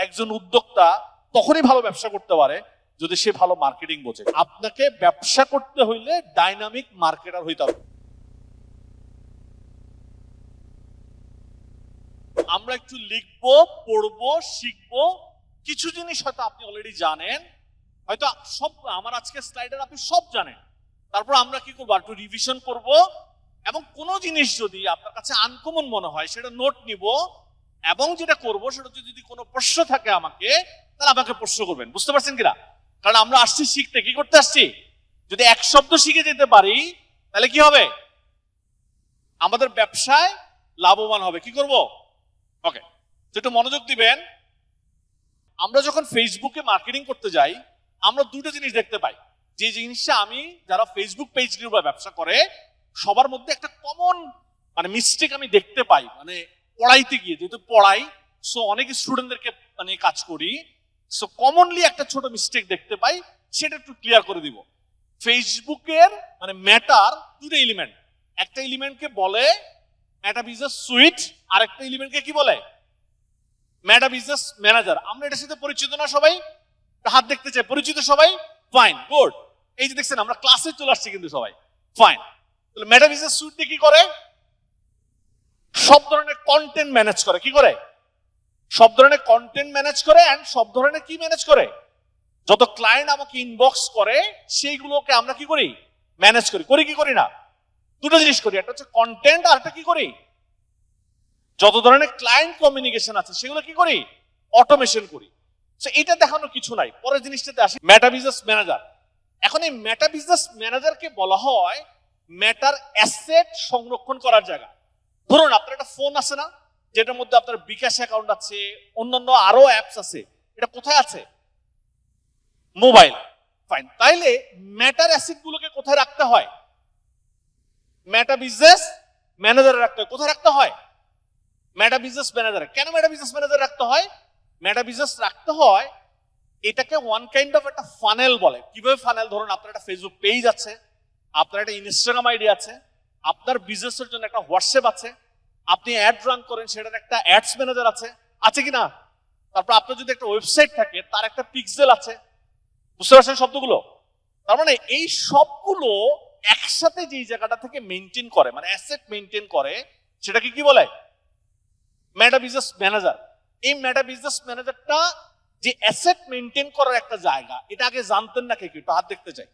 একজন উদ্যোক্তা তখনই ভালো ব্যবসা করতে পারে যদি সে ভালো মার্কেটিং বোঝে। আপনাকে ব্যবসা করতে হইলে ডাইনামিক মার্কেটার হইতে হবে। আমরা একটু লিখবো, পড়বো, শিখবো। কিছু জিনিস হয়তো আপনি অলরেডি জানেন, হয়তো সব আমার আজকে স্লাইডের আপনি সব জানেন। তারপর আমরা কি করবো, একটু রিভিশন করব, এবং কোনো জিনিস যদি আপনার কাছে আনকমন মনে হয় সেটা নোট নিব, এবং যেটা করব সেটা যদি কোনো প্রশ্ন থাকে আমাকে, তাহলে আমাকে প্রশ্ন করবেন। বুঝতে পারছেন কিনা? কারণ আমরা আসছি শিখতে, কি করতে আসছি? যদি এক শব্দ শিখে যেতে পারি তাহলে কি হবে? আমাদের ব্যবসায় লাভবান হবে। কি করব? ওকে, তো একটু মনোযোগ দিবেন। আমরা যখন ফেসবুকে মার্কেটিং করতে যাই, আমরা দুটো জিনিস দেখতে পাই। যে জিনিসটা আমি যারা ফেসবুক পেজ নিয়ে ব্যবসা করে সবার মধ্যে একটা কমন মিস্টেক আমি দেখতে পাই, পড়াইতে গিয়ে, যেহেতু পড়াই, সো অনেক স্টুডেন্টদেরকে কাজ করি, সো কমনলি একটা ছোট মিস্টেক দেখতে পাই, সেটা একটু ক্লিয়ার করে দিব। ফেসবুকের ম্যাটার দুটো এলিমেন্ট। একটা এলিমেন্টকে বলে মেটা বিজনেস সুইট, আর একটা এলিমেন্টকে কি বলে? মেটা বিজনেস ম্যানেজার। আমরা এটার সাথে পরিচিত না সবাই? হাত দেখতে চাই, পরিচিত সবাই? Fine, good. এই যে দেখছেন আমরা ক্লাসে চলে আসছি কিন্তু সবাই, ফাইন। তাহলে মেটা বিজনেস সুইট কি করে? সব ধরনের কন্টেন্ট ম্যানেজ করে। কি করে? সব ধরনের কন্টেন্ট ম্যানেজ করে, এন্ড সব ধরনের কি ম্যানেজ করে? যত ক্লায়েন্ট আমাকে ইনবক্স করে সেইগুলোকে আমরা কি করি? ম্যানেজ করি। করি কি করি না? দুটো জিনিস করি, একটা হচ্ছে কন্টেন্ট, আর একটা কি করি? যত ধরনের ক্লায়েন্ট কমিউনিকেশন আছে সেগুলো কি করি? অটোমেশন করি। সো এটা দেখানোর কিছু নাই। পরের জিনিসটাতে আসি, মেটা বিজনেস ম্যানেজার। এখন এই মেটা বিজনেস ম্যানেজারকে বলা হয় মেটার অ্যাসেট সংরক্ষণ করার জায়গা। ধরুন আপনার একটা ফোন আছে না, যেটার মধ্যে আপনার বিকাশ অ্যাকাউন্ট আছে, অন্যান্য আরো অ্যাপস আছে, এটা কোথায় আছে? মোবাইল। ফাইন, তাইলে মেটার অ্যাসেট গুলোকে কোথায় রাখতে হয়? মেটা বিজনেস ম্যানেজারে রাখতে হয়। কোথায় রাখতে হয়? মেটা বিজনেস ম্যানেজারে। কেন মেটা বিজনেস ম্যানেজার রাখতে হয়? মেটা বিজনেস রাখতে হয়, এটাকে ওয়ান কাইন্ড অফ একটা ফানেল বলে। কিভাবে ফানেল? ধরুন আপনার একটা ফেসবুক পেজ আছে, আপনার একটা ইনস্টাগ্রাম আইডি আছে, আপনার বিজনেসের জন্য একটা হোয়াটসঅ্যাপ আছে, আপনি অ্যাড রান করেন, সেটার একটা অ্যাডস ম্যানেজার আছে, আছে কিনা? তারপর আপনার যদি একটা ওয়েবসাইট থাকে তার একটা পিক্সেল আছে। বুঝতে পারছেন শব্দগুলো? তার মানে এই সবগুলো একসাথে যেই জায়গাটা থেকে মেনটেন করে, অ্যাসেট মেনটেন করে, সেটাকে কি বলে? মেটা বিজনেস ম্যানেজার। এই মেটা বিজনেস ম্যানেজারটা যে অ্যাসেট মেনটেন করার একটা জায়গা, এটা আগে জানতেন না? কে একটু হাত দেখতে চাই।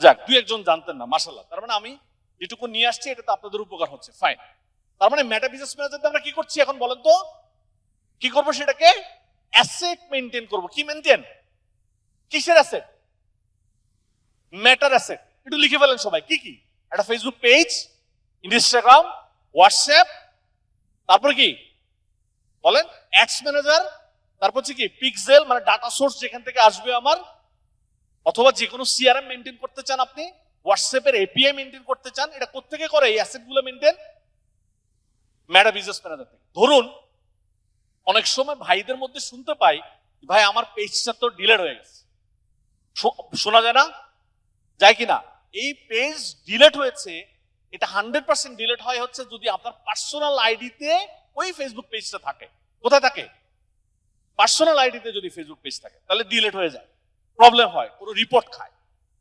যাক, দুই একজন জানতেন না, মাশাআল্লাহ। তার মানে আমি যেটুকু নিয়ে আসছি এটা তো আপনাদের উপকার হচ্ছে, ফাইন। তার মানে মেটা বিজনেস ম্যানেজার আমরা কি করছি এখন বলেন তো? কি করবো সেটাকে? অ্যাসেট মেনটেন করব। কি মেনটেন? কিসের অ্যাসেট? মেটার অ্যাসেট। একটু লিখে ফেলেন সবাই। কি কি? একটা ফেসবুক পেজ, ইনস্টাগ্রাম, হোয়াটসঅ্যাপ, তারপর কি বলেন? অ্যাডস ম্যানেজার, তারপর হচ্ছে কি পিক্সেল, ডাটা সোর্স যেখান থেকে আসবে আমার, অথবা যে কোনো সিআরএম মেনটেন করতে চান আপনি, হোয়াটসঅ্যাপের এপিআই মেনটেন করতে চান, এটা কোত্থেকে করে? এই অ্যাসেট গুলো মেনটেন মেটা বিজনেস ম্যানেজার থেকে। ধরুন অনেক সময় ভাইদের মধ্যে শুনতে পাই, ভাই আমার পেজটা তো ডিলিট হয়ে গেছে। শোনা যায় না? যায় কিনা? এই পেজ ডিলিট হয়েছে, এটা 100% ডিলিট হয় হচ্ছে যদি আপনার পার্সোনাল আইডিতে ওই ফেসবুক পেজটা থাকে। কোথায় থাকে? পার্সোনাল আইডিতে যদি ফেসবুক পেজ থাকে তাহলে ডিলিট হয়ে যায়, প্রবলেম হয়, পুরো রিপোর্ট খায়।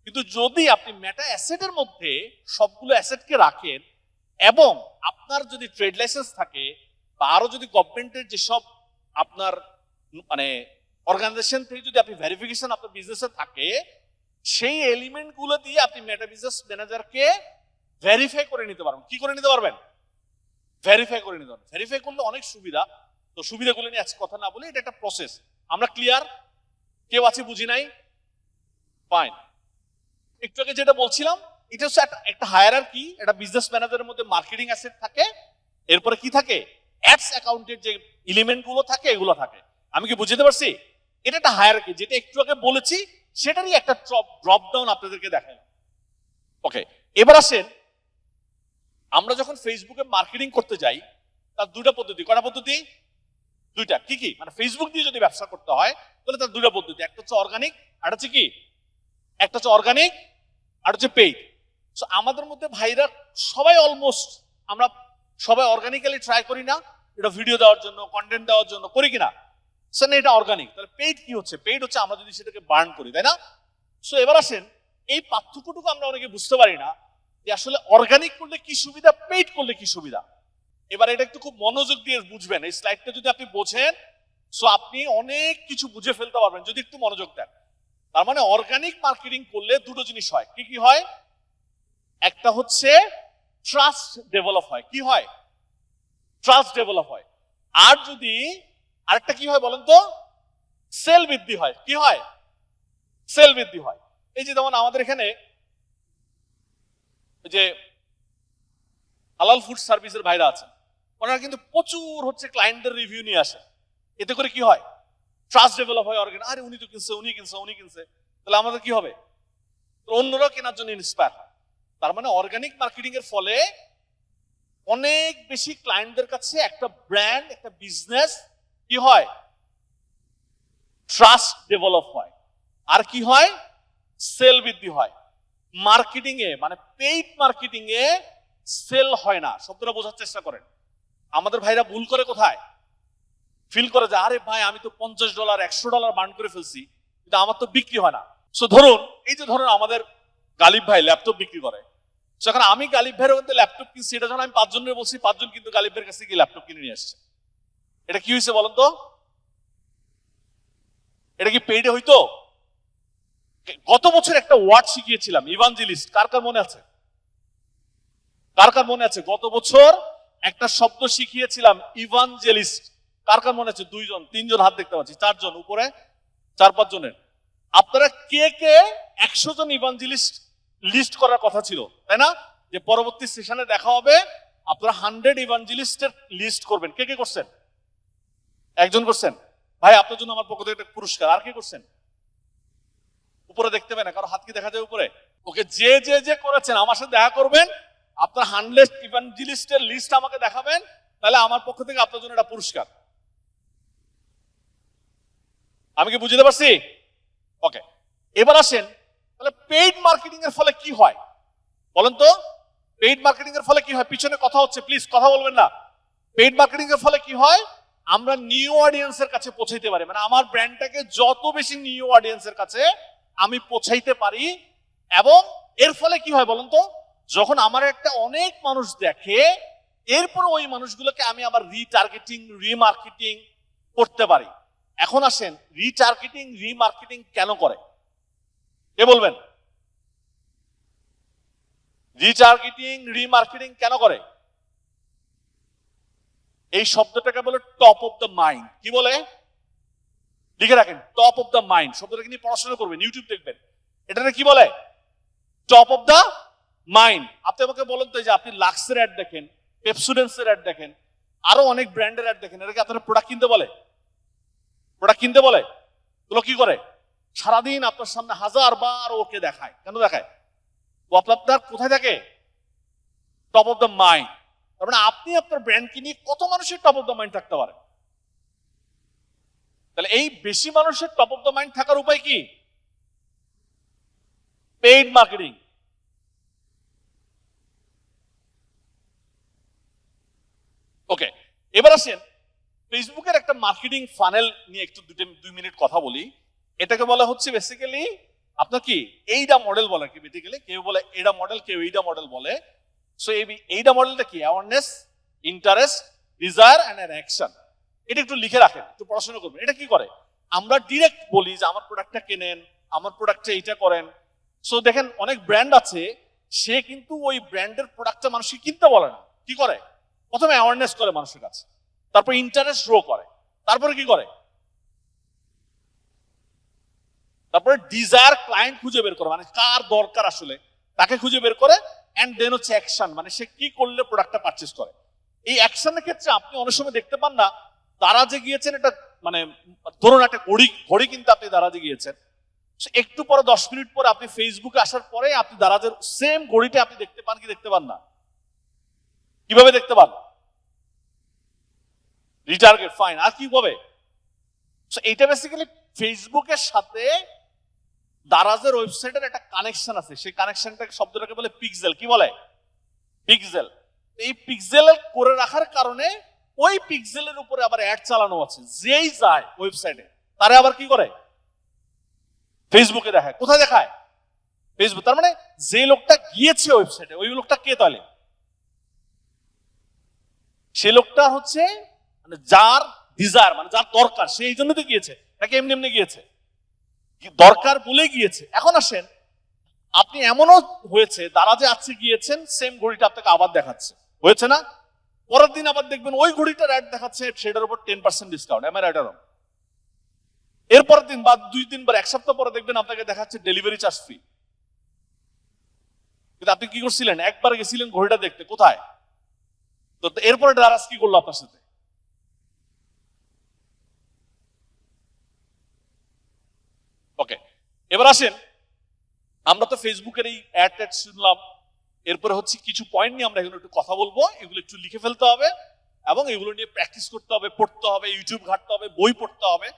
কিন্তু যদি আপনি মেটা অ্যাসেটের মধ্যে সবগুলো অ্যাসেটকে রাখেন, এবং আপনার যদি ট্রেড লাইসেন্স থাকে, বা আরো যদি গভর্নমেন্টের যেসব আপনার অর্গানাইজেশন থেকে যদি আপনি ভেরিফিকেশন আপনার বিজনেসে থাকে, সেই এলিমেন্ট গুলো দিয়ে আপনি মেটা বিজনেস ম্যানেজারকে ভেরিফাই করে নিতে পারবেন। কি করে নিতে পারবেন? ভেরিফাই করে নিতে পারবেন। ভেরিফাই করলে অনেক সুবিধা। তো সুবিধাগুলো নিয়ে আজকে কথা না বলে, এটা একটা প্রসেস। আমরা ক্লিয়ার? কেউ আছে বুঝি নাই? ফাইন। একটু আগে যেটা বলছিলাম, এটা হচ্ছে একটা হায়ারার্কি। একটা বিজনেস ম্যানেজারের মধ্যে মার্কেটিং অ্যাসেট থাকে, এরপরে কি থাকে? অ্যাডস অ্যাকাউন্টের যে এলিমেন্ট গুলো থাকে এগুলো থাকে। আমি কি বুঝতে পারছি? এটা একটা হায়ারার্কি, যেটা একটু আগে বলেছি সেটারই একটা ড্রপ ডাউন আপনাদেরকে দেখাই। ওকে, এবার আসেন, আমরা যখন ফেসবুকে মার্কেটিং করতে যাই তার দুটা পদ্ধতি। কটা পদ্ধতি? দুইটা। কি কি? ফেসবুক দিয়ে যদি ব্যবসা করতে হয় তাহলে তার দুটা পদ্ধতি। একটা হচ্ছে অর্গানিক, আর হচ্ছে কি? একটা হচ্ছে অর্গানিক, আর হচ্ছে পেইড। সো আমাদের মধ্যে ভাইরা সবাই অলমোস্ট, আমরা সবাই অর্গানিক্যালি ট্রাই করি না? এটা ভিডিও দেওয়ার জন্য, কন্টেন্ট দেওয়ার জন্য করি কিনা? না এটা অর্গানিক, তাহলে পেইড কি হচ্ছে? পেইড হচ্ছে আমরা যদি সেটাকে বার্ন করি, তাই না? সো এবার আসেন, এই পার্থক্যটুকু আমরা অনেকে বুঝতে পারি না যে আসলে অর্গানিক করলে কি সুবিধা, পেইড করলে কি সুবিধা। এবার এটা একটু খুব মনোযোগ দিয়ে বুঝবেন, এই স্লাইডটা যদি আপনি বোঝেন সো আপনি অনেক কিছু বুঝে ফেলতে পারবেন যদি একটু মনোযোগ দেন। তার মানে অর্গানিক মার্কেটিং করলে দুটো জিনিস হয়। কি কি হয়? একটা হচ্ছে ট্রাস্ট ডেভেলপ হয়। কি হয়? ট্রাস্ট ডেভেলপ হয়। আর যদি আরেকটা কি হয় বলেন তো? সেল বৃদ্ধি হয়। কি হয়? সেল বৃদ্ধি হয়। এই যে যেমন আমাদের এখানে যে হালাল ফুড সার্ভিসের ভাইরা আছেন, ওনারা কিন্তু প্রচুর হচ্ছে ক্লায়েন্টদের রিভিউ নিয়ে আসে। এতে করে কি হয়? ট্রাস্ট ডেভেলপ হয় অর্গানিক। আরে উনি তো কিনছে, উনি কিনছে, উনি কিনছে, তাহলে আমাদের কি হবে? অন্যরাও কেনার জন্য ইন্সপায়ার হয়। তার মানে অর্গানিক মার্কেটিং এর ফলে অনেক বেশি ক্লায়েন্টদের কাছে একটা ব্র্যান্ড, একটা বিজনেস কি হয়? ট্রাস্ট ডেভেলপ হয়। আর কি হয়? সেল বৃদ্ধি হয়। মার্কেটিং এ মানে পেইড মার্কেটিং এ সেল হয় না। শব্দটা বোঝার চেষ্টা করেন। আমাদের ভাইরা ভুল করে কোথায়? ফিল করে যে আরে ভাই আমি তো $50 $100 বার্ন করে ফেলছি, কিন্তু আমার তো বিক্রি হয় না। সো ধরুন, এই যে ধরুন আমাদের গালিব ভাই ল্যাপটপ বিক্রি করে, সেখানে আমি গালিব ভাইয়ের মধ্যে ল্যাপটপ কিনছি, এটা যখন আমি 5 জনের বলছি, 5 জন কিন্তু গালিব ভাইয়ের কাছে গিয়ে ল্যাপটপ কিনে নিয়ে আসছে। এটা কি হয়েছে বলেন তো? এটা কি পেইডে হইতো? গত বছর একটা ওয়ার্ড শিখিয়েছিলাম, ইভাঞ্জেলিস্ট। কার কার মনে আছে? কার কার মনে আছে? গত বছর একটা শব্দ শিখিয়েছিলাম, ইভাঞ্জেলিস্ট। কার কার মনে আছে? 2 জন 3 জন হাত দেখতে পাচ্ছি, 4 জন উপরে, 4-5 জনের। আপনারা কে কে 100 জন ইভাঞ্জেলিস্ট লিস্ট করার কথা ছিল, তাই না? যে পরবর্তী সেশনে দেখা হবে, আপনারা 100 ইভাঞ্জেলিস্টের লিস্ট করবেন। কে কে করছেন? একজন করছেন। ভাই আপনার জন্য আমার পক্ষ থেকে একটা পুরস্কার। আর কে করছেন? উপরে দেখতে পাই না, কারো হাত কি দেখা যায় উপরে? ওকে, যে যে যে করেছেন আমার সাথে দেখা করবেন, আপনার 100 ইভাঞ্জেলিস্টের লিস্ট আমাকে দেখাবেন, তাহলে আমার পক্ষ থেকে আপনার জন্য একটা পুরস্কার। আমি কি বুঝতে পারছি? ওকে, এবার আসেন, তাহলে পেইড মার্কেটিং এর ফলে কি হয় বলেন তো? পেইড মার্কেটিং এর ফলে কি হয়? পিছনে কথা হচ্ছে, প্লিজ কথা বলবেন না। পেইড মার্কেটিং এর ফলে কি হয়? আমরা নিউ অডিয়েন্সের কাছে পৌঁছাইতে পারি, মানে আমার ব্র্যান্ডটাকে যত বেশি নিউ অডিয়েন্সের কাছে আমি পৌঁছাইতে পারি। এবং এর ফলে কি হয় বলেন তো? যখন আমার একটা অনেক মানুষ দেখে, এরপর ওই মানুষগুলোকে আমি আবার রিটার্গেটিং, রিমার্কেটিং করতে পারি। এখন আসেন, রিটার্গেটিং, রিমার্কেটিং কেন করে? কে বলবেন? রিটার্গেটিং, রিমার্কেটিং কেন করে? এই শব্দটাকে বলে টপ অফ দ্য মাইন্ড। কি বলে? লিখে রাখেন, টপ অফ দ্য মাইন্ড। শব্দটাকে নিয়ে পড়াশোনা করবেন, ইউটিউব দেখবেন। এটাকে কি বলে? Top of the mind. আপনি আমাকে বলেন তো, যে আপনি লাক্সের অ্যাড দেখেন, পেপসুডেন্সের অ্যাড দেখেন, আরো অনেক ব্র্যান্ডের অ্যাড দেখেন, এটাকে আপনারা প্রোডাক্ট কিনতে বলে? প্রোডাক্ট কিনতে বলে? এগুলো কি করে? সারাদিন আপনার সামনে 1000 বার ওকে দেখায়। কেন দেখায়? ও আপনার কোথায় থাকে? Top of the mind. তার মানে আপনি আপনার ব্র্যান্ডকে নিয়ে কত মানুষের টপ অফ দ্য মাইন্ড থাকতে পারে? তাহলে এই বেশি মানুষের টপ অফ দ্য মাইন্ড থাকার উপায় কি? Paid marketing. ওকে, এবার আসেন ফেসবুকের একটা মার্কেটিং ফানেল নিয়ে একটু 2 মিনিট কথা বলি। এটাকে বলা হচ্ছে বেসিক্যালি আপনার কি এইডা মডেল বলে, কি বেসিক্যালি কেউ বলে এডা মডেল, কেউ এইডা মডেল বলে। সো এইডা মডেলটা কি? Awareness, interest, desire and an action. এটা একটু লিখে রাখেন, একটু পড়াশোনা করবেন। এটা কি করে? আমরা ডিরেক্ট বলি যে আমার প্রোডাক্টটা কেনেন, আমার প্রোডাক্টটা এইটা করেন। সো দেখেন অনেক ব্র্যান্ড আছে, সে কিন্তু ওই ব্র্যান্ডের প্রোডাক্টটা মানুষকে কিনতে বলে না। কি করে? প্রথমে অ্যাওয়ারনেস করে মানুষের কাছে, তারপর ইন্টারেস্ট গ্রো করে, তারপরে কি করে? তারপরে ডিজায়ার, ক্লায়েন্ট খুঁজে বের করে, মানে কার দরকার আসলে তাকে খুঁজে বের করে। এন্ড দেন হচ্ছে অ্যাকশন, মানে সে কি করলে প্রোডাক্টটা পারচেজ করে। এই অ্যাকশনের ক্ষেত্রে আপনি অনেক সময় দেখতে পান না, দারাজে গিয়েছেন, এটা মানে ধরুন একটা ঘড়ি কিনতে আপনি দারাজে গিয়েছেন, একটু পরে 10 মিনিট পরে আপনি ফেসবুকে আসার পরে আপনি দারাজের সেম ঘড়িটা আপনি দেখতে পান কি দেখতে পান না? কিভাবে দেখতে পান? Retarget, fine. আর কি হবে? এইটা বেসিক্যালি ফেসবুকের সাথে দারাজের ওয়েবসাইটের একটা কানেকশন আছে, সেই কানেকশনটা শব্দটাকে বলে পিক্সেল। কি বলে? পিক্সেল। এই পিক্সেল করে রাখার কারণে ওই পিক্সেলের উপরে আবার অ্যাড চালানো আছে, যেই যায় ওয়েবসাইটে তারে আবার কি করে ফেসবুকে দেখায়। কোথায় দেখায়? ফেসবুক। তার মানে যে লোকটা গিয়েছে ওয়েবসাইটে, ওই লোকটা কে তাহলে? সে লোকটা হচ্ছে মানে যার ডিজায়ার, মানে যার দরকার, সে এই জন্য তো গিয়েছে, নাকি এমনি এমনি গিয়েছে? দরকার বলে গিয়েছে। এখন আসেন, আপনি এমনও হয়েছে দারাজে আজকে গিয়েছেন, সেম ঘড়িটা আপনাকে আবার দেখাচ্ছে, হয়েছে না? পরের দিন আবার দেখবেন ওই ঘড়িটার অ্যাড দেখাচ্ছে, সেটার উপর 10% ডিসকাউন্ট, এম আই রাইট? এরপরের দিন বা 2 দিন বা 1 সপ্তাহ পরে দেখবেন আপনাকে দেখাচ্ছে ডেলিভারি চার্জ ফ্রি। কিন্তু আপনি কি করছিলেন? একবার গেছিলেন ঘড়িটা দেখতে, কোথায়? তো এরপরে দারাজ কি করলো আপনার সাথে? ওকে, এবার আসেন, আমরা তো ফেসবুকের এই অ্যাড ট্যাড শুনলাম, এরপরে হচ্ছে কিছু পয়েন্ট নিয়ে আমরা এগুলো একটু কথা বলবো। এগুলো একটু লিখে ফেলতে হবে এবং এগুলো নিয়ে প্র্যাকটিস করতে হবে, পড়তে হবে, ইউটিউব ঘাঁটতে হবে, বই পড়তে হবে।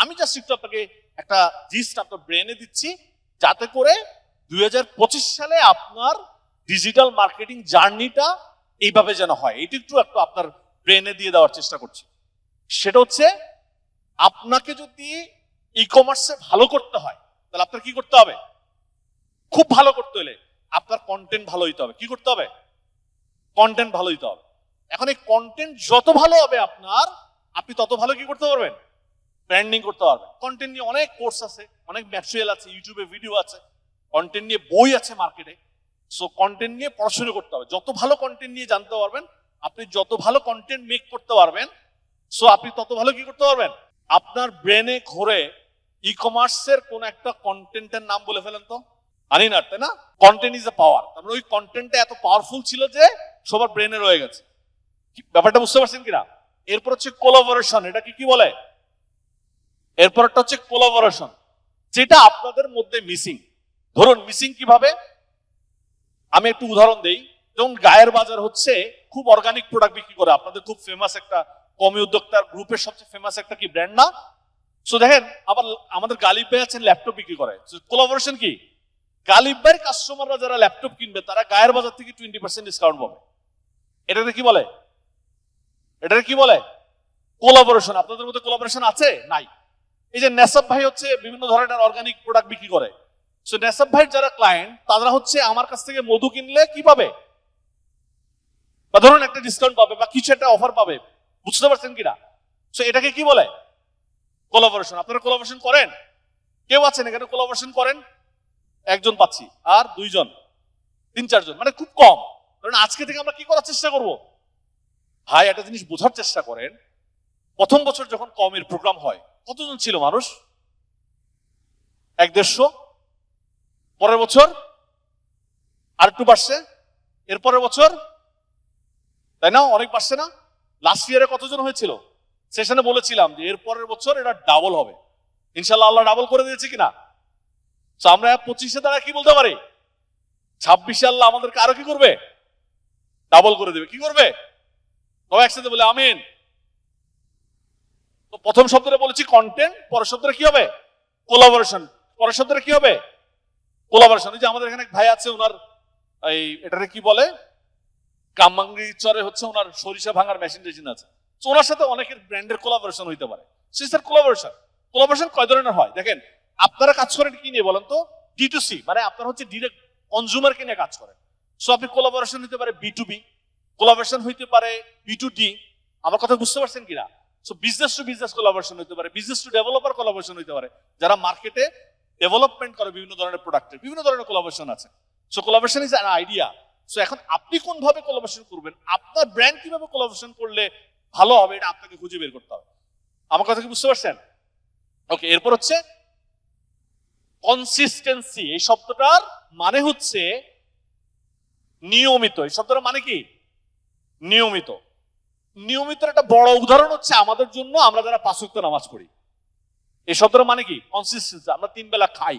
আমি জাস্ট একটু আপনাকে একটা জিস্ট আপনার ব্রেনে দিচ্ছি, যাতে করে 2025 সালে আপনার ডিজিটাল মার্কেটিং জার্নিটা এইভাবে যেন হয়। এটা একটু আপনার ব্রেনে দিয়ে দেওয়ার চেষ্টা করছি। সেটা হচ্ছে, আপনাকে যদি ই কমার্সে ভালো করতে হয়, তাহলে আপনার কি করতে হবে? খুব ভালো করতে হলে আপনার কন্টেন্ট ভালো হইতে হবে। কি করতে হবে? কন্টেন্ট ভালো হইতে হবে। এখন এই কন্টেন্ট যত ভালো হবে আপনার, আপনি তত ভালো কি করতে পারবেন? ব্র্যান্ডিং করতে পারবেন। কন্টেন্ট নিয়ে অনেক কোর্স আছে, অনেক ম্যাটেরিয়াল আছে, ইউটিউবে ভিডিও আছে, কন্টেন্ট নিয়ে বই আছে মার্কেটে। সো কন্টেন্ট নিয়ে পড়াশোনা করতে হবে। যত ভালো কন্টেন্ট নিয়ে জানতে পারবেন, আপনি যত ভালো কন্টেন্ট মেক করতে পারবেন, সো আপনি তত ভালো কি করতে পারবেন? আপনার ব্রেনে ঘুরে ই কমার্সের কোন একটা কন্টেন্টের নাম বলে ফেলেন তো, আনি না, তাই না? কন্টেন্ট ইজ এ পাওয়ার। তারপরে ওই কন্টেন্টটা এত পাওয়ারফুল ছিল যে সবার ব্রেনে রয়ে গেছে। ব্যাপারটা বুঝতে পারছেন কিনা? এরপর হচ্ছে কোলাবোরেশন। এটা কি বলে? এরপরটা হচ্ছে কোলাবোরেশন, যেটা আপনাদের মধ্যে মিসিং। ধরুন মিসিং কিভাবে, আমি একটু উদাহরণ দেই। যেমন গায়ের বাজার হচ্ছে খুব অর্গানিক প্রোডাক্ট বিক্রি করে, আপনাদের খুব ফেমাস একটা কমি উদ্যোক্তার গ্রুপের সবচেয়ে ফেমাস একটা কি ব্র্যান্ড না? সো দেখেন, আবার আমাদের গালিব ভাই আছেন, ল্যাপটপ বিক্রি করে। কোলাবোরেশন কি? গালিব ভাইয়ের কাস্টমাররা যারা ল্যাপটপ কিনবে, তারা গায়ের বাজার থেকে 20% ডিসকাউন্ট পাবে। এটাকে কি বলে? এটাকে কি বলে? কোলাবোরেশন। আপনাদের মধ্যে কোলাবোরেশন আছে? নাই। এই যে নেসাব ভাই হচ্ছে বিভিন্ন ধরনের অর্গানিক প্রোডাক্ট বিক্রি করে। সো নেসাব ভাইয়ের যারা ক্লায়েন্ট, তারা হচ্ছে আমার কাছ থেকে মধু কিনলে কি পাবে? বা ধরুন একটা ডিসকাউন্ট পাবে বা কিছু একটা অফার পাবে। বুঝতে পারছেন কিনা? সো এটাকে কি বলে? কোলাবোরেশন। আপনারা কোলাবোরেশন করেন? কেউ আছেন এখানে কোলাবোরেশন করেন? একজন পাচ্ছি, আর 2 জন, 3-4 জন, মানে খুব কম। কারণ আজকে থেকে আমরা কি করার চেষ্টা করব? ভাই একটা জিনিস বোঝার চেষ্টা করেন, প্রথম বছর যখন কমের প্রোগ্রাম হয়, কতজন ছিল মানুষ? 100-150। পরের বছর আর একটু বাড়ছে, এরপরের বছর, তাই না? অনেক বাড়ছে না? লাস্ট ইয়ারে কতজন হয়েছিল? সেশনে বলেছিলাম যে এরপরের বছর এটা ডাবল হবে। ইনশাল্লাহ আল্লাহ ডাবল করে দিয়েছে কিনা? তো আমরা 25-এ দ্বারা কি বলতে পারি? 26-এ আল্লাহ আমাদেরকে আরো কি করবে? ডাবল করে দেবে। কি করবে? সবাই একসাথে বলে আমিন। তো প্রথম শব্দটা বলেছি কন্টেন্ট, পরের শব্দটা কি হবে? কোলাবোরেশন। পরের শব্দটা কি হবে? কোলাবোরেশন। এই যে আমাদের এখানে ভাই আছে, ওনার এই এটারে কি বলে, কামরাঙ্গি চরে হচ্ছে ওনার সরিষা ভাঙার মেশিন টেশিন আছে। তো ওনার সাথে অনেকের ব্র্যান্ডের কোলাবোরেশন হইতে পারে। Sister collaboration. কোলাবোরেশন কয় ধরনের হয় দেখেন। আপনারা কাজ করেন কি নিয়ে বলেন তো? D2C, মানে আপনারা হচ্ছে ডিরেক্ট কনজিউমারকে নিয়ে কাজ করেন। সো আপনি কোলাবোরেশন হইতে পারে B2B, কোলাবোরেশন হইতে পারে B2D। আমার কথা বুঝতে পারছেন কিনা? So business to business collaboration হইতে পারে, বিজনেস টু ডেভেলপার কোলাবোরেশন হইতে পারে, যারা মার্কেটে ডেভেলপমেন্ট করে বিভিন্ন ধরনের প্রোডাক্টের, বিভিন্ন ধরনের কোলাবোরেশন আছে। So collaboration is an idea. So এখন আপনি কোন ভাবে কোলাবোরেশন করবেন, আপনার ব্র্যান্ড কিভাবে কোলাবোরেশন করলে ভালো হবে, এটা আপনাকে খুঁজে বের করতে হবে। আমার কথা কি বুঝতে পারছেন? ওকে, এরপর হচ্ছে কনসিস্টেন্সি। এই শব্দটার মানে হচ্ছে নিয়মিত। এই শব্দটার মানে কি? নিয়মিত। নিয়মিত একটা বড় উদাহরণ হচ্ছে আমাদের জন্য, আমরা যারা 5 ওয়াক্ত নামাজ পড়ি। এই শব্দটার মানে কি? কনসিস্টেন্সি। আমরা 3 বেলা খাই।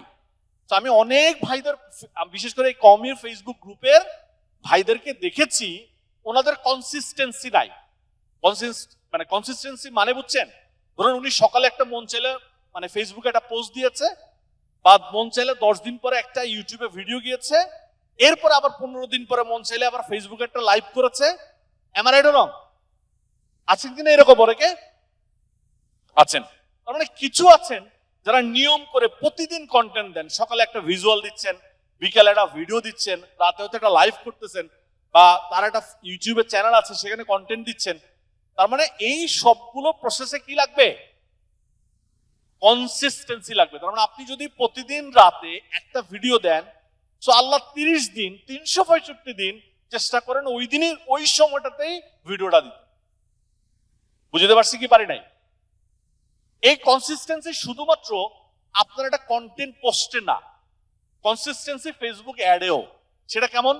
তো আমি অনেক ভাইদের, বিশেষ করে এই কমির ফেসবুক গ্রুপের ভাইদেরকে দেখেছি, ওনাদের কনসিস্টেন্সি নাই। কনসিস্টেন্সি মানে বুঝছেন? ধরুন উনি সকালে একটা মন চাইলে মানে ফেসবুকে একটা পোস্ট দিয়েছে, বা মন চাইলে 10 দিন পরে একটা ইউটিউবে ভিডিও গিয়েছে, এরপর আবার 15 দিন পরে মন চাইলে আবার ফেসবুকে একটা লাইভ করেছে। Am I right or wrong? আছেন কিনা এরকম অনেকে আছেন। তার মানে কিছু আছেন যারা নিয়ম করে প্রতিদিন কন্টেন্ট দেন, সকালে একটা ভিজুয়াল দিচ্ছেন, বিকালে একটা ভিডিও দিচ্ছেন, রাতে হয়তো একটা লাইভ করতেছেন, বা তার একটা ইউটিউবের চ্যানেল আছে সেখানে কন্টেন্ট দিচ্ছেন। তার মানে এই সবগুলো প্রসেসে কি লাগবে? কনসিস্টেন্সি লাগবে। তার মানে আপনি যদি প্রতিদিন রাতে একটা ভিডিও দেন, তো আল্লাহ 30 দিন 365 দিন চেষ্টা করেন ওই দিনই ওই সময়টাতেই ভিডিওটা দিতে। বুঝতে পারছি কি পারি নাই? এই কনসিস্টেন্সি শুধুমাত্র আপনার একটা কন্টেন্ট পোস্টে না, কনসিস্টেন্সি ফেসবুক অ্যাডেও। সেটা কেমন?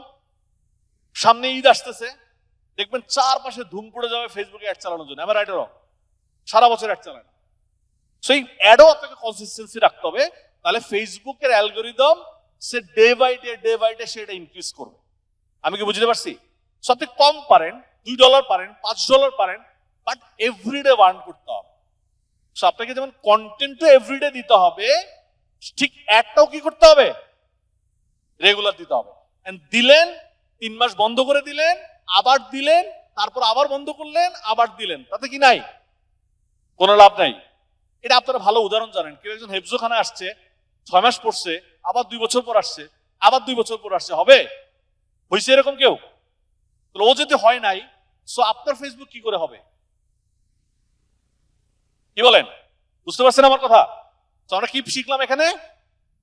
সামনে ঈদ আসতেছে, দেখবেন চারপাশে ধুম পড়ে যাবে ফেসবুকে অ্যাড চালানোর জন্য। আমার রাইট রং? সারা বছর অ্যাড চালায় না। সেই অ্যাডও আপনাকে কনসিস্টেন্সি রাখতে হবে, তাহলে ফেসবুকের অ্যালগোরিদম সে ডে বাই ডে সেটা ইনক্রিজ করবে। আমি কি বুঝতে পারছি? আপনি কম পারেন, $2 পারেন, $5 পারেন, বাট এভরিডে ওয়ার্ন করতে হবে। আপনাকে যেমন কন্টেন্টও এভরিডে দিতে হবে, ঠিক অ্যাডটাও কি করতে হবে? রেগুলার দিতে হবে। দিলেন, 3 মাস বন্ধ করে দিলেন, আবার দিলেন, তারপর আবার বন্ধ করলেন, আবার দিলেন, তাতে কি নাই? কোনো লাভ নাই। এটা আপনারা ভালো উদাহরণ জানেন। কেউ একজন হেফজোখানে আসছে, 6 মাস পড়ছে, আবার 2 বছর পর আসছে, আবার 2 বছর পর আসছে, হবে? হয়েছে এরকম কেউ? ও যদি হয় নাই, আপনার ফেসবুক কি করে হবে? কি বলেন? বুঝতে পারছেন আমার কথা? আমরা কি শিখলাম এখানে?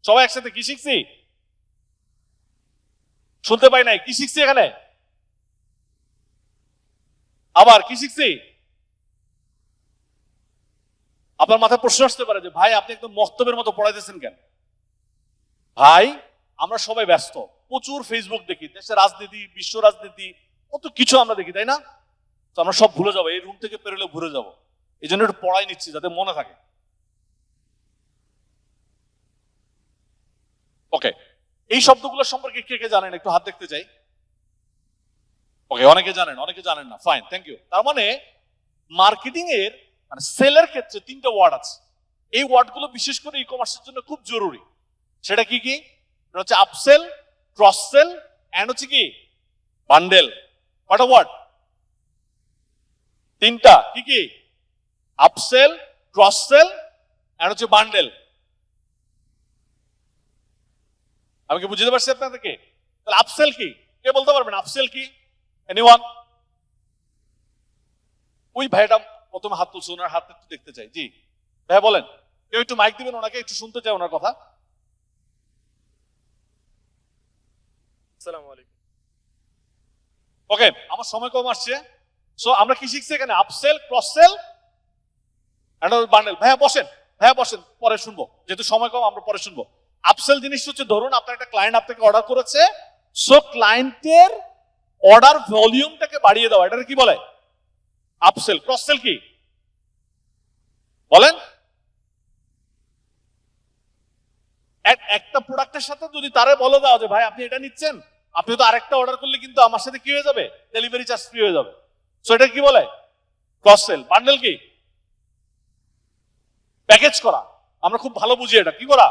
সবাই একসাথে কি শিখছি? শুনতে পাই নাই, কি শিখছি এখানে? আবার কি শিখছি? আপনার মাথায় প্রশ্ন আসতে পারে যে ভাই আপনি একদম মক্তবের মতো পড়াইতেছেন কেন? ভাই আমরা সবাই ব্যস্ত, প্রচুর ফেসবুক দেখি, দেশের রাজনীতি, বিশ্ব রাজনীতি, কত কিছু আমরা দেখি, তাই না? তো আমরা সব ভুলে যাবো, এই রুম থেকে পেরোলে ভুলে যাবো। এই জন্য একটু পড়াই নিচ্ছি যাতে মনে থাকে। ওকে, এই শব্দগুলো সম্পর্কে কে কে জানেন? একটু হাত দেখতে চাই। ওকে, অনেকে জানেন, অনেকে জানেন না, ফাইন, থ্যাংক ইউ। তার মানে মার্কেটিং এর মানে সেলের ক্ষেত্রে 3টা ওয়ার্ড আছে। এই ওয়ার্ডগুলো বিশেষ করে ই কমার্সের জন্য খুব জরুরি। সেটা কি কি? এটা হচ্ছে আপসেল, ক্রস সেল, এন্ড হচ্ছে কি বান্ডেল। কয়টা ওয়ার্ড? 3টা। কি কি? আপসেল, ক্রস সেল, এন্ড হচ্ছে বান্ডেল। আমি কি বুঝতে পারছি আপনাদেরকে? তাহলে আপসেল কি? কে বলতে পারবেন আপসেল কি? এনিওয়ান? ওই ভাইটা প্রথমে হাত তুলছে, ওনার হাত একটু দেখতে চাই। জি ভাই বলেন, কেউ একটু মাইক দিবেন ওনাকে, একটু শুনতে চাই ওনার কথা। আসসালামু আলাইকুম। ওকে, আমার সময় কম আসছে, সো আমরা কি শিখছি এখানে? Upsell, cross sell, and bundle. ভাইয়া বসেন, ভাইয়া বসেন, পরে শুনবো, যেহেতু সময় কম আমরা পরে শুনবো। আপসেল জিনিসটা হচ্ছে, ধরুন আপনার একটা ক্লায়েন্ট আপনাকে অর্ডার করেছে, সো ক্লায়েন্টের অর্ডার ভলিউমটাকে বাড়িয়ে দেওয়া, এটাকে কি বলে? আপসেল। ক্রস সেল কি বলেন? একটা প্রোডাক্টের সাথে যদি তারে বলে দাও যে ভাই আপনি এটা নিচ্ছেন, আপনি তো আরেকটা অর্ডার করলে কিন্তু আমার সাথে কি হয়ে যাবে? ডেলিভারি চার্জ ফ্রি হয়ে যাবে। সো এটা কি বলে? Cross sell. বান্ডেল কি? প্যাকেজ করা। আমরা খুব ভালো বুঝি এটা। কি করা?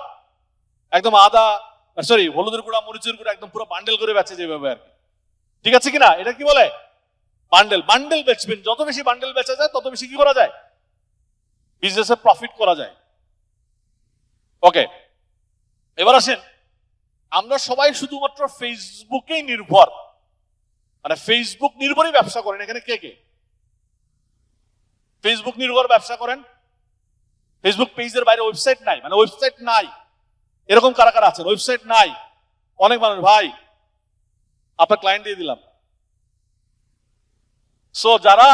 একদম আদা, সরি, হলুদের গুঁড়া, মরিচের গুঁড়া একদম পুরো বান্ডেল করে বেচে যেভাবে আর কি। ঠিক আছে কিনা? এটা কি বলে? বান্ডেল। বান্ডেল বেচবেন, যত বেশি বান্ডেল বেচা যায় তত বেশি কি করা যায়? বিজনেসে প্রফিট করা যায়। ওকে, এবার আসেন, আমরা সবাই শুধুমাত্র ফেসবুকেই নির্ভর, মানে ফেসবুক নির্ভরই ব্যবসা করেন। এখানে কে কে ফেসবুক নির্ভর ব্যবসা করেন? ফেসবুক পেজের বাইরে ওয়েবসাইট নাই, মানে ওয়েবসাইট নাই, এরকম কারা কারা আছেন? ওয়েবসাইট নাই অনেক মানুষ। ভাই আপনার ক্লায়েন্ট দিয়ে দিলাম। সো যারা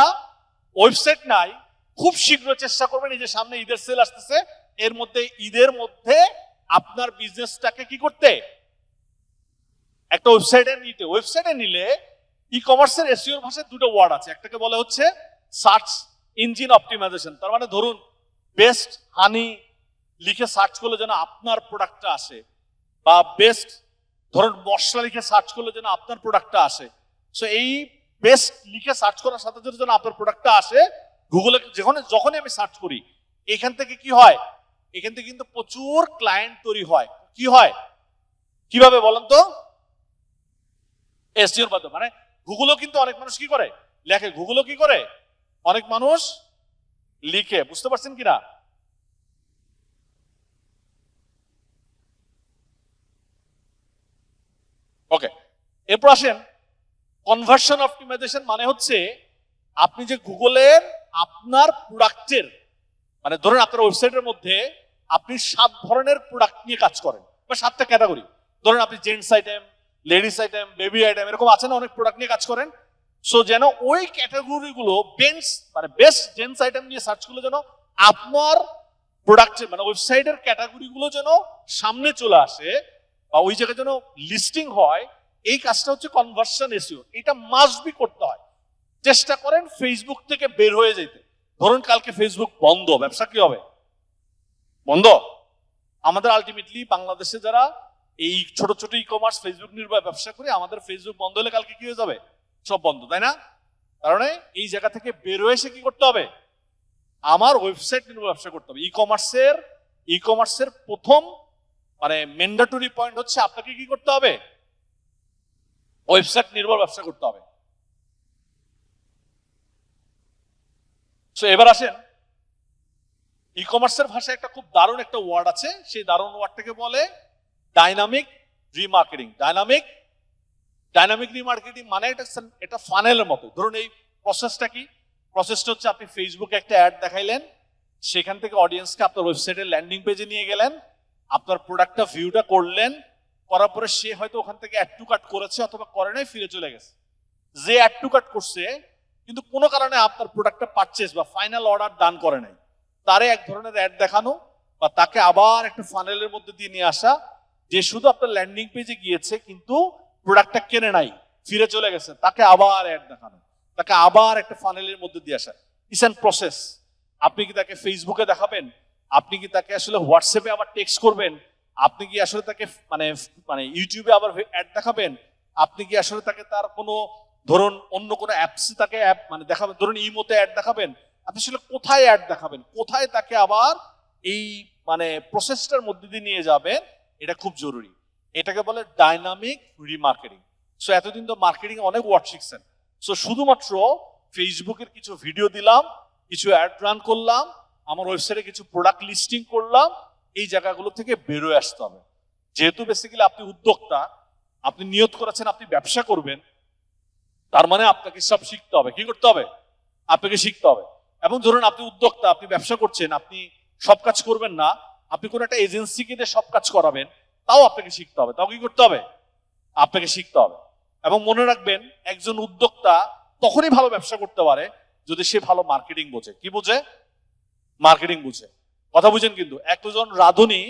ওয়েবসাইট নাই, খুব শীঘ্র চেষ্টা করবেন, এই যে সামনে ঈদের সেল আসতেছে, ঈদের মধ্যে আপনার বিজনেসটাকে কি করতে? একটা ওয়েবসাইটে নিতে। ওয়েবসাইটে নিলে ই কমার্সের এসইওর ভাষায় 2টা ওয়ার্ড আছে। একটাকে বলে হচ্ছে সার্চ ইঞ্জিন অপটিমাইজেশন। তার মানে ধরুন বেস্ট হানি লিখে সার্চ করলে যেন আপনার প্রোডাক্টটা আসে, বা বেস্ট ধরুন মশলা লিখে সার্চ করলে যেন আপনার প্রোডাক্টটা আসে। সো এই বেস্ট লিখে সার্চ করার সাথে সাথে যেন আপনার প্রোডাক্টটা আসে, গুগলে যখনই আমি সার্চ করি, এখান থেকে কি হয়? এখান থেকে কিন্তু প্রচুর ক্লায়েন্ট তৈরি হয়। কি হয়? কিভাবে বলেন তো? এসইওর মাধ্যমে। মানে গুগলও কিন্তু অনেক মানুষ কি করে? লেখে। গুগলও কি করে? অনেক মানুষ লিখে, বুঝতে পারছেন কিনা? ওকে, এরপর আসেন কনভার্সন অপটিমাইজেশন। মানে হচ্ছে আপনি যে গুগলের আপনার প্রোডাক্টের, মানে ধরুন আপনার ওয়েবসাইটের মধ্যে আপনি 7 ধরনের প্রোডাক্ট নিয়ে কাজ করেন বা 7টা ক্যাটাগরি, ধরুন আপনি gents item, ladies item, baby item, এরকম আছে না অনেক প্রোডাক্ট নিয়ে কাজ করেন। সো যেন ওই ক্যাটাগরি গুলো মানে বেস্ট জেন্টস আইটেম নিয়ে সার্চ করলে যেন আপনার প্রোডাক্টের মানে ওয়েবসাইটের ক্যাটাগরি গুলো যেন সামনে চলে আসে বা ওই জায়গায় যেন লিস্টিং হয়, এই কাজটা হচ্ছে কনভার্সন এসইও। এটা মাস্ট বি করতে হয়। চেষ্টা করেন ফেসবুক থেকে বের হয়ে যেতে। ধরুন কালকে ফেসবুক বন্ধ, ব্যবসা কি হবে? বন্ধ। আমাদের আলটিমেটলি বাংলাদেশে যারা এই ছোট ছোট ই কমার্স ফেসবুক নির্ভর ব্যবসা করে, আমাদের ফেসবুক বন্ধ হলে কালকে কি হয়ে যাবে? সব বন্ধ, তাই না? কারণে এই জায়গা থেকে বের হয়ে এসে কি করতে হবে? আমার ওয়েবসাইট নির্ভর ব্যবসা করতে হবে। ই কমার্সের প্রথম মানে ম্যান্ডেটরি পয়েন্ট হচ্ছে আপনাকে কি করতে হবে? ওয়েবসাইট নির্ভর ব্যবসা করতে হবে। সো এবার আসেন, ই কমার্সের ভাষায় একটা খুব দারুণ একটা ওয়ার্ড আছে, সেই দারুণ ওয়ার্ডটাকে বলে ডাইনামিক রিমার্কেটিং। ডাইনামিক রিমার্কেটিং মানে এটা ফানেলের মতো। ধরুন এই প্রসেসটা কি? প্রসেসটা হচ্ছে আপনি ফেসবুকে একটা অ্যাড দেখাইলেন, সেখান থেকে অডিয়েন্সকে আপনার ওয়েবসাইটের ল্যান্ডিং পেজে নিয়ে গেলেন, আপনার প্রোডাক্টটা ভিউটা করলেন, করার পরে সে হয়তো ওখান থেকে অ্যাড টু কাট করেছে অথবা করে নাই, ফিরে চলে গেছে। যে অ্যাড টু কাট করছে কিন্তু কোনো কারণে আপনার প্রোডাক্টটা পারচেজ বা ফাইনাল অর্ডার ডান করে নাই, তারে এক ধরনের অ্যাড দেখানো বা তাকে আবার একটা ফানেলের মধ্যে দিয়ে নিয়ে আসা, যে শুধু আপনার ল্যান্ডিং পেজে গিয়েছে কিন্তু প্রোডাক্টটা কেনে নাই, ফিরে চলে গেছে, তাকে আবার অ্যাড দেখানো, তাকে আবার একটা ফানেলের মধ্যে দিয়ে আসা। It's an process. আপনি কি তাকে ফেসবুকে দেখাবেন? আপনি কি তাকে আসলে হোয়াটসঅ্যাপে আবার টেক্সট করবেন? আপনি কি আসলে তাকে মানে মানে ইউটিউবে আবার অ্যাড দেখাবেন? আপনি কি আসলে তাকে তার কোনো ধরুন অন্য কোনো অ্যাপসে তাকে অ্যাপ মানে দেখাবেন? ধরুন ইমোতে অ্যাড দেখাবেন? আপনি আসলে কোথায় অ্যাড দেখাবেন, কোথায় তাকে আবার এই মানে প্রসেসটার মধ্যে দিয়ে নিয়ে যাবেন, এটা খুব জরুরি। এটাকে বলে ডাইনামিক রিমার্কেটিং। সো এতদিন তো মার্কেটিং অনেক ওয়ার্ড শিখছেন। সো শুধুমাত্র ফেসবুকের কিছু ভিডিও দিলাম, কিছু অ্যাড রান করলাম, আমার ওয়েবসাইটে কিছু প্রোডাক্ট লিস্টিং করলাম, এই জায়গাগুলো থেকে বেরোয় আসতে হবে। যেহেতু বেসিক্যালি আপনি উদ্যোক্তা, আপনি নিয়ত করেছেন আপনি ব্যবসা করবেন, তার মানে আপনাকে সব শিখতে হবে। কি করতে হবে? আপনাকে শিখতে হবে। এবং ধরুন আপনি উদ্যোক্তা, আপনি ব্যবসা করছেন, আপনি সব কাজ করবেন না, আপনি কোন একটা এজেন্সিকে দিয়ে সব কাজ করাবেন, তাও আপনাকে শিখতে হবে। তাও কি করতে হবে? আপনাকে শিখতে হবে। এবং মনে রাখবেন, একজন উদ্যোক্তা তখনই ভালো ব্যবসা করতে পারে যদি সে ভালো মার্কেটিং বোঝে। কি বোঝে? মার্কেটিং বুঝে। কথা বুঝেন কিন্তু। একজন রাঁধুনি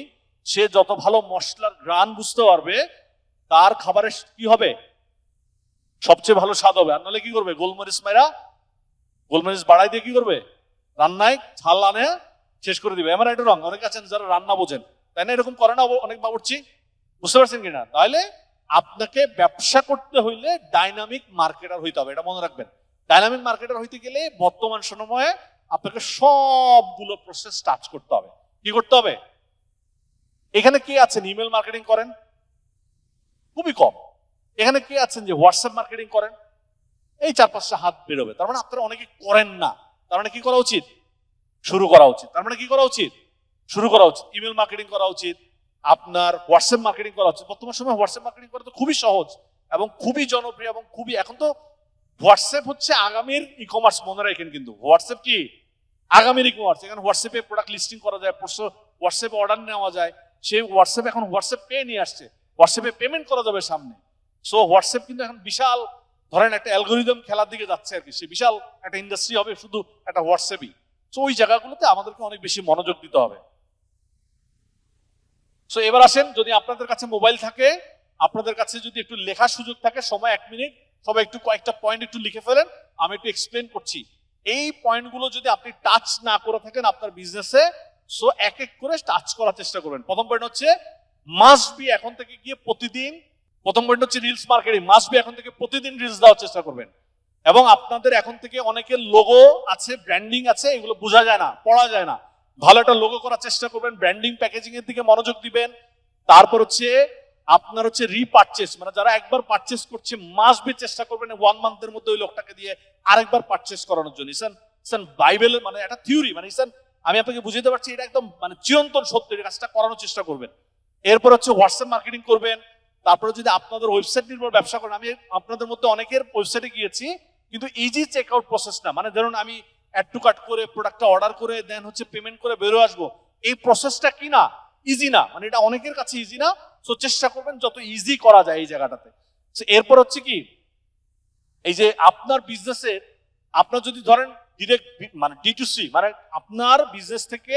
সে যত ভালো মশলার গ্রান বুঝতে পারবে, তার খাবারের কি হবে? সবচেয়ে ভালো স্বাদ হবে। আর নাহলে কি করবে? গোলমরিচ বাড়াই দিয়ে কি করবে? রান্নায় ঝাল আনে শেষ করে দিবে। আমার এটা রং। অনেক আছেন যারা রান্না বোঝেন, তাই না? এরকম করে না অনেক বাবুর্চি? বুঝতে পারছেন কিনা? তাহলে আপনাকে ব্যবসা করতে হইলে ডাইনামিক মার্কেটার হইতে হবে, এটা মনে রাখবেন। ডাইনামিক মার্কেটার হইতে গেলে বর্তমান সময়ে আপনাকে সবগুলো প্রসেস টাচ করতে হবে। কি করতে হবে? এখানে কে আছেন ইমেল মার্কেটিং করেন? খুবই কম। এখানে কে আছেন যে হোয়াটসঅ্যাপ মার্কেটিং করেন? এই 4-5টা হাত বেরোবে। তার মানে আপনারা অনেকে করেন না। তার মানে কি করা উচিত? শুরু করা উচিত। তার মানে কি করা উচিত? শুরু করা উচিত। ইমেল মার্কেটিং করা উচিত, আপনার হোয়াটসঅ্যাপ মার্কেটিং করা উচিত। বর্তমান সময় হোয়াটসঅ্যাপ মার্কেটিং করা তো খুবই সহজ এবং খুবই জনপ্রিয় এবং খুবই, এখন তো হোয়াটসঅ্যাপ হচ্ছে আগামীর ই কমার্স। মনে রাখেন কিন্তু, হোয়াটসঅ্যাপ কি আগামীর ই কমার্স। এখানে হোয়াটসঅ্যাপে প্রোডাক্ট লিস্টিং করা যায়, হোয়াটসঅ্যাপে অর্ডার নেওয়া যায়। সেই হোয়াটসঅ্যাপ এখন হোয়াটসঅ্যাপ পে নিয়ে আসছে, হোয়াটসঅ্যাপে পেমেন্ট করা যাবে সামনে। সো হোয়াটসঅ্যাপ কিন্তু এখন বিশাল ধরেন একটা অ্যালগোরিদম খেলার দিকে যাচ্ছে আর কি। সে বিশাল একটা ইন্ডাস্ট্রি হবে শুধু একটা হোয়াটসঅ্যাপই। সো ওই জায়গাগুলোতে আমাদেরকে অনেক বেশি মনোযোগ দিতে হবে। সো এবার আসেন, যদি আপনাদের কাছে মোবাইল থাকে, আপনাদের কাছে যদি একটু লেখার সুযোগ থাকে, সময় 1 মিনিট, সবাই একটু কয়েকটা পয়েন্ট একটু লিখে ফেলেন। আমি একটু এক্সপ্লেন করছি। এই পয়েন্টগুলো যদি আপনি টাচ না করে থাকেন আপনার বিজনেসে, সো এক এক করে টাচ করার চেষ্টা করবেন। প্রথম পয়েন্ট হচ্ছে মাস্ট বি এখন থেকে গিয়ে প্রতিদিন, প্রথম পয়েন্ট হচ্ছে রিলস মার্কেটিং। মাস্ট বি এখন থেকে প্রতিদিন রিলস দেওয়ার চেষ্টা করবেন। এবং আপনাদের এখন থেকে অনেকের লোগো আছে, ব্র্যান্ডিং আছে, এগুলো বোঝা যায় না, পড়া যায় না। ভালো একটা লোগো করার চেষ্টা করবেন, ব্র্যান্ডিং প্যাকেজিং এর দিকে মনোযোগ দিবেন। তারপর হচ্ছে আপনার হচ্ছে রিপারচেস, মানে যারা একবার পারচেস করছে মাস্ট বি চেষ্টা করবেন 1 মান্থের মধ্যে ওই লোকটাকে দিয়ে আরেকবার পারচেস করানোর জন্য। বাইবেলের মানে একটা থিওরি, মানে আমি আপনাকে বুঝাতে পারছি এটা একদম মানে চিরন্তন সত্য, এই কাজটা করানোর চেষ্টা করবেন। এরপর হচ্ছে হোয়াটসঅ্যাপ মার্কেটিং করবেন। তারপরে যদি আপনাদের ওয়েবসাইট নির্ভর ব্যবসা করেন, আমি আপনাদের মধ্যে অনেকের ওয়েবসাইটে গিয়েছি, কিন্তু ইজি চেক আউট প্রসেস না, মানে ধরুন আমি অ্যাড টু কার্ট করে প্রোডাক্টটা অর্ডার করে দেন হচ্ছে পেমেন্ট করে বেরো আসবো, এই প্রসেসটা কি না ইজি না, মানে এটা অনেকের কাছে ইজি না। সো চেষ্টা করবেন যত ইজি করা যায় এই জায়গাটাতে। এরপর হচ্ছে কি, এই যে আপনার বিজনেসের, আপনার যদি ধরেন ডিরেক্ট মানে D2C, মানে আপনার বিজনেস থেকে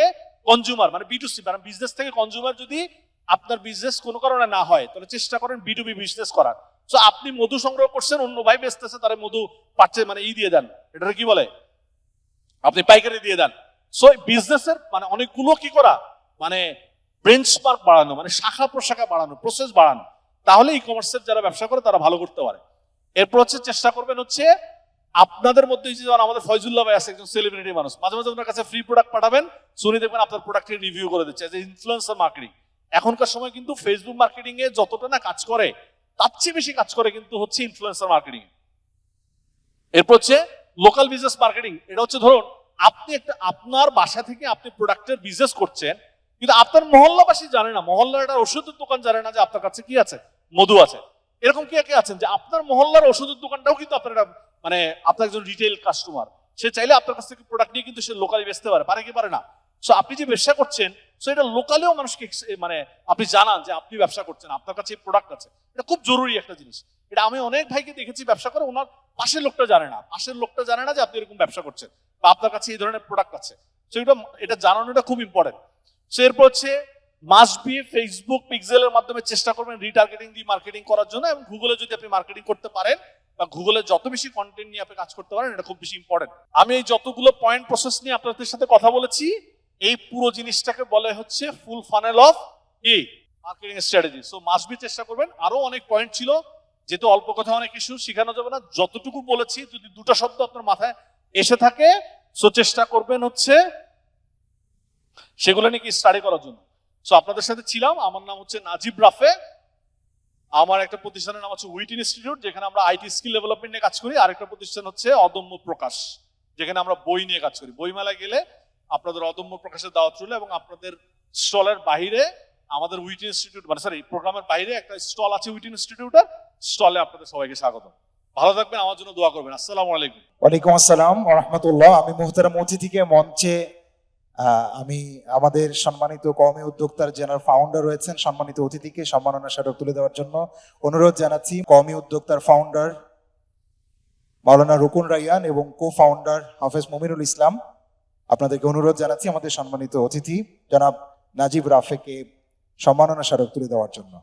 কনজিউমার, মানে B2C মানে বিজনেস থেকে কনজিউমার, যদি আপনার বিজনেস কোনো কারণে না হয় তাহলে চেষ্টা করেন B2B বিজনেস করার। সো আপনি মধু সংগ্রহ করছেন, অন্য ভাই বেচতেছে, তারা মধু পাচ্ছে মানে দিয়ে দেন, এটা কি বলে আপনি পাইকারি দিয়ে দেন। সো বিজনেসের মানে অনেকগুলো কি করা, মানে বেঞ্চমার্ক বাড়ানো, মানে শাখা প্রশাখা বাড়ানো, প্রসেস বাড়ানো, তাহলে ই কমার্সের যারা ব্যবসা করে তারা ভালো করতে পারে। এরপর হচ্ছে চেষ্টা করবেন হচ্ছে আপনাদের মধ্যে যেমন আমাদের ফয়জুল্লাহ ভাই আছে, একজন সেলিব্রিটি মানুষ, মাঝে মাঝে ওনার কাছে ফ্রি প্রোডাক্ট পাঠাবেন, শুনে দেখবেন আপনার প্রোডাক্টের রিভিউ করে দিচ্ছে, যে ইনফ্লুয়েন্সার মার্কেটিং। এখনকার সময় কিন্তু ফেসবুক মার্কেটিং এ যতটা না কাজ করে তার চেয়ে বেশি কাজ করে কিন্তু হচ্ছে ইনফ্লুয়েন্সার মার্কেটিং। এরপর হচ্ছে লোকাল বিজনেস মার্কেটিং। এটা হচ্ছে ধরুন আপনি একটা আপনার বাসা থেকে আপনি প্রোডাক্টের বিজনেস করছেন, কিন্তু আপনার মহল্লাবাসী জানে না, মহল্লার একটা ওষুধের দোকান জানে না যে আপনার কাছে কি আছে, মধু আছে। এরকম কে কে আছেন যে আপনার মহল্লার ওষুধের দোকানটাও কিন্তু আপনার মানে আপনার একজন রিটেল কাস্টমার, সে চাইলে আপনার কাছ থেকে প্রোডাক্ট নিয়ে কিন্তু সে লোকালি বেচতে পারে, পারে কি পারে না? সো আপনি যে ব্যবসা করছেন, সো এটা লোকালেও মানুষকে মানে আপনি জানান যে আপনি ব্যবসা করছেন, আপনার কাছে প্রোডাক্ট আছে, এটা খুব জরুরি একটা জিনিস। এটা আমি অনেক ভাইকে দেখেছি ব্যবসা করে, ওনার পাশের লোকটা জানে না, পাশের লোকটা জানে না যে আপনি এরকম ব্যবসা করছেন বা আপনার কাছে এই ধরনের প্রোডাক্ট আছে। সো এটা জানানোটা খুব ইম্পর্টেন্ট। সো এরপর হচ্ছে মাস্ট বি ফেসবুক পিক্সেলের মাধ্যমে চেষ্টা করবেন রিটার্গেটিং দিয়ে মার্কেটিং করার জন্য, এবং গুগলে যদি আপনি মার্কেটিং করতে পারেন বা গুগলে যত বেশি কন্টেন্ট নিয়ে আপনি কাজ করতে পারেন, এটা খুব বেশি ইম্পর্টেন্ট। আমি এই যতগুলো পয়েন্ট প্রসেস নিয়ে আপনাদের সাথে কথা বলেছি, এই পুরো জিনিসটাকে বলে হচ্ছে ফুল ফানেল অফ কি marketing strategy. So must be চেষ্টা করবেন। আরো অনেক পয়েন্ট ছিল, যেহেতু অল্প কথা অনেক কিছু শেখানো যাবে না, যতটুকু বলেছি যদি দুটো শব্দ আপনার মাথায় এসে থাকে, সো চেষ্টা করবেন হচ্ছে সেগুলো নিয়ে স্টাডি করার জন্য। সো আপনাদের সাথে ছিলাম, আমার নাম হচ্ছে নাজিব রাফে, আমার একটা প্রতিষ্ঠানের নাম হচ্ছে উইট ইনস্টিটিউট, যেখানে আমরা আইটি স্কিল ডেভেলপমেন্ট নিয়ে কাজ করি। আরেকটা প্রতিষ্ঠান হচ্ছে অদম্য প্রকাশ, যেখানে আমরা বই নিয়ে কাজ করি। বইমেলায় গেলে আপনাদের অদম্য প্রকাশের দাওয়াত রইল, এবং আপনাদের স্টলের বাইরে আমাদের উইট ইনস্টিটিউট মানে সরি প্রোগ্রামের বাইরে একটা স্টল আছে উইট ইনস্টিটিউটের, স্টলে আপনাদের সবাইকে স্বাগত। ভালো থাকবেন, আমার জন্য দোয়া করবেন। আসসালামু আলাইকুম। ওয়ালাইকুম আসসালাম ওয়া রাহমাতুল্লাহ। আমি মুহতারাম অতিথিকে মঞ্চে আমি আমাদের সম্মানিত কওমি উদ্যোক্তার জেনারেল ফাউন্ডার রয়েছেন, সম্মানিত অতিথিকে সম্মাননা স্মারক তুলে দেওয়ার জন্য অনুরোধ জানাচ্ছি। কওমি উদ্যোক্তার ফাউন্ডার মাওলানা রুকুন রাইয়ান এবং কো ফাউন্ডার হাফেজ মুমিনুল ইসলাম, আপনাদেরকে অনুরোধ জানাচ্ছি আমাদের সম্মানিত অতিথি জনাব নাজিব রাফেকে সম্মাননা স্মারক তুলে দেওয়ার জন্য।